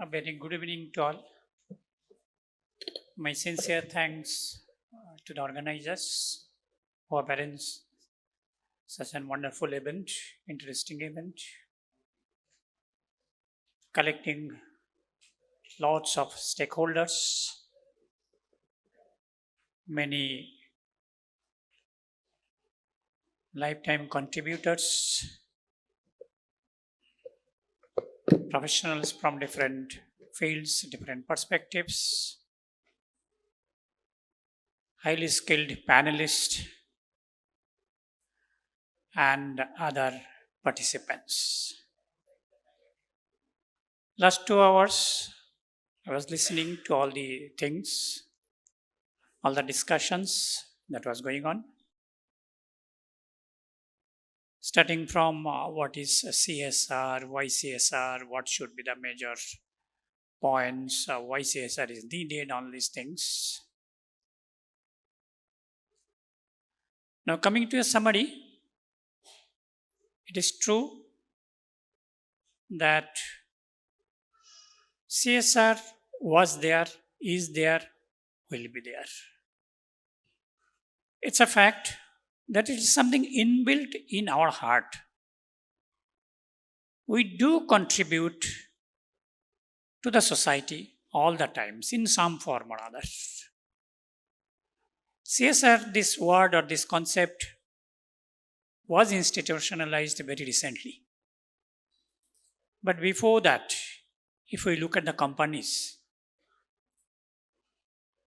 A very good evening to all. My sincere thanks to the organizers who have arranged such a wonderful event, interesting event, collecting lots of stakeholders, many lifetime contributors, professionals from different fields, different perspectives, highly skilled panelists, and other participants. Last 2 hours, I was listening to all the things, all the discussions that was going on. Starting from what is CSR, why CSR, what should be the major points, why CSR is needed, all these things. Now, coming to a summary, it is true that CSR was there, is there, will be there. It's a fact that it is something inbuilt in our heart. We do contribute to the society all the times in some form or other. CSR, this word or this concept, was institutionalized very recently. But before that, if we look at the companies,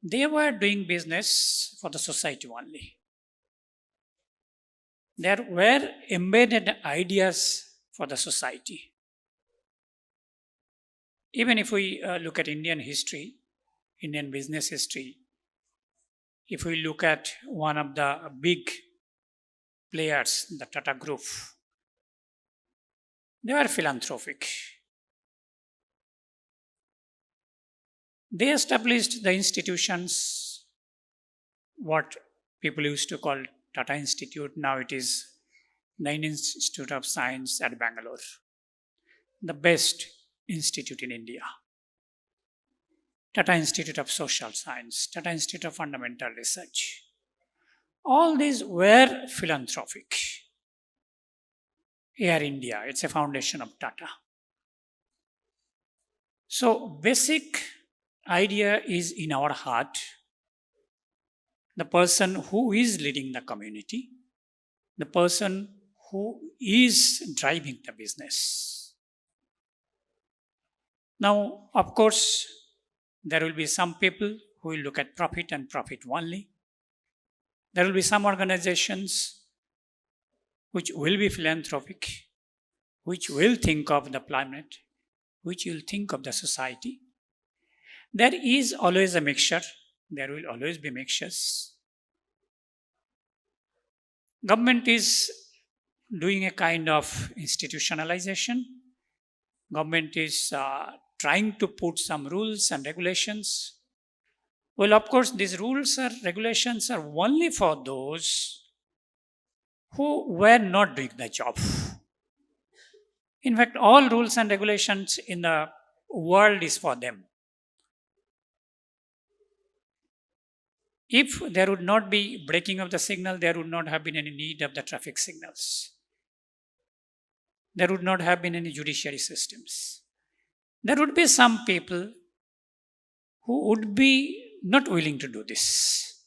they were doing business for the society only. There were embedded ideas for the society. Even if we look at Indian history, Indian business history, if we look at one of the big players, the Tata Group, they were philanthropic. They established the institutions, what people used to call Tata Institute. Now it is the Indian Institute of Science at Bangalore, the best institute in India. Tata Institute of Social Science, Tata Institute of Fundamental Research. All these were philanthropic. Air India, it's a foundation of Tata. So basic idea is in our heart. The person who is leading the community, the person who is driving the business. Now, of course, there will be some people who will look at profit and profit only. There will be some organizations which will be philanthropic, which will think of the planet, which will think of the society. There is always a mixture. There will always be mixtures. Government is doing a kind of institutionalization. Government is trying to put some rules and regulations. Well, of course, these rules or regulations are only for those who were not doing the job. In fact, all rules and regulations in the world is for them. If there would not be breaking of the signal, there would not have been any need of the traffic signals. There would not have been any judiciary systems. There would be some people who would be not willing to do this.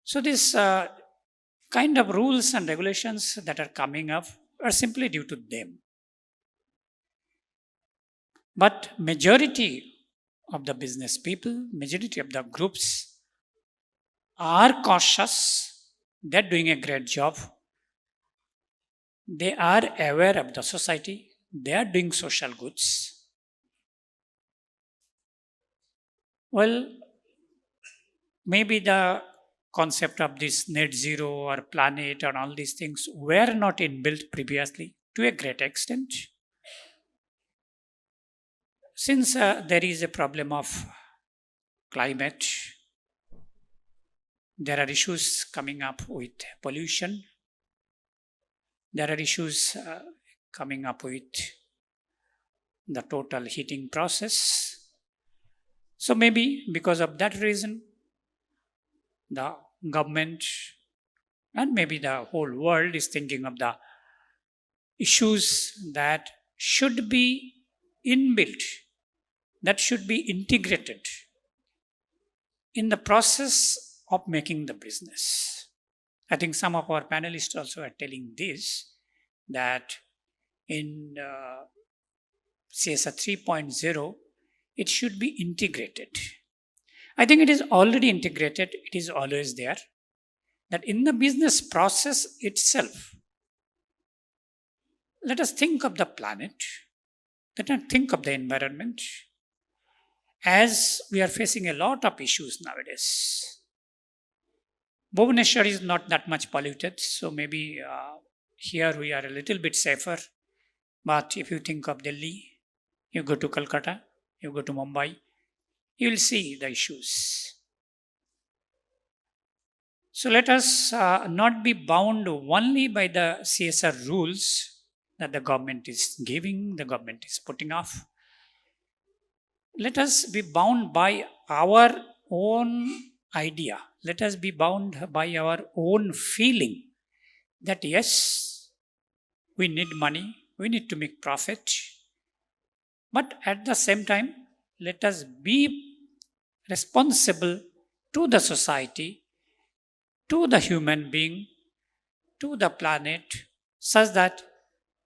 So this kind of rules and regulations that are coming up are simply due to them. But majority of the business people, majority of the groups are cautious. They're doing a great job. They are aware of the society. They are doing social goods. Well, maybe the concept of this net zero or planet and all these things were not inbuilt previously to a great extent. Since there is a problem of climate, there are issues coming up with pollution. There are issues coming up with the total heating process. So maybe because of that reason, the government and maybe the whole world is thinking of the issues that should be inbuilt, that should be integrated in the process of making the business. I think some of our panelists also are telling this, that in CSR 3.0, it should be integrated. I think it is already integrated, it is always there. That in the business process itself, let us think of the planet, let us think of the environment, as we are facing a lot of issues nowadays. Bhubaneswar is not that much polluted, so maybe here we are a little bit safer. But if you think of Delhi, you go to Calcutta, you go to Mumbai, you will see the issues. So let us not be bound only by the CSR rules that the government is giving, the government is putting off. Let us be bound by our own idea. Let us be bound by our own feeling that yes, we need money, we need to make profit. But at the same time, let us be responsible to the society, to the human being, to the planet, such that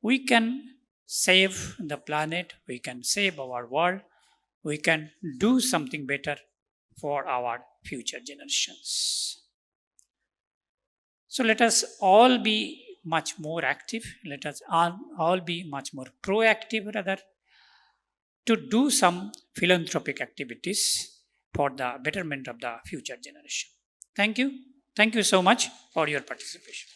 we can save the planet, we can save our world, we can do something better for our future generations. So let us all be much more active, let us all be much more proactive rather, to do some philanthropic activities for the betterment of the future generation. Thank you. Thank you so much for your participation.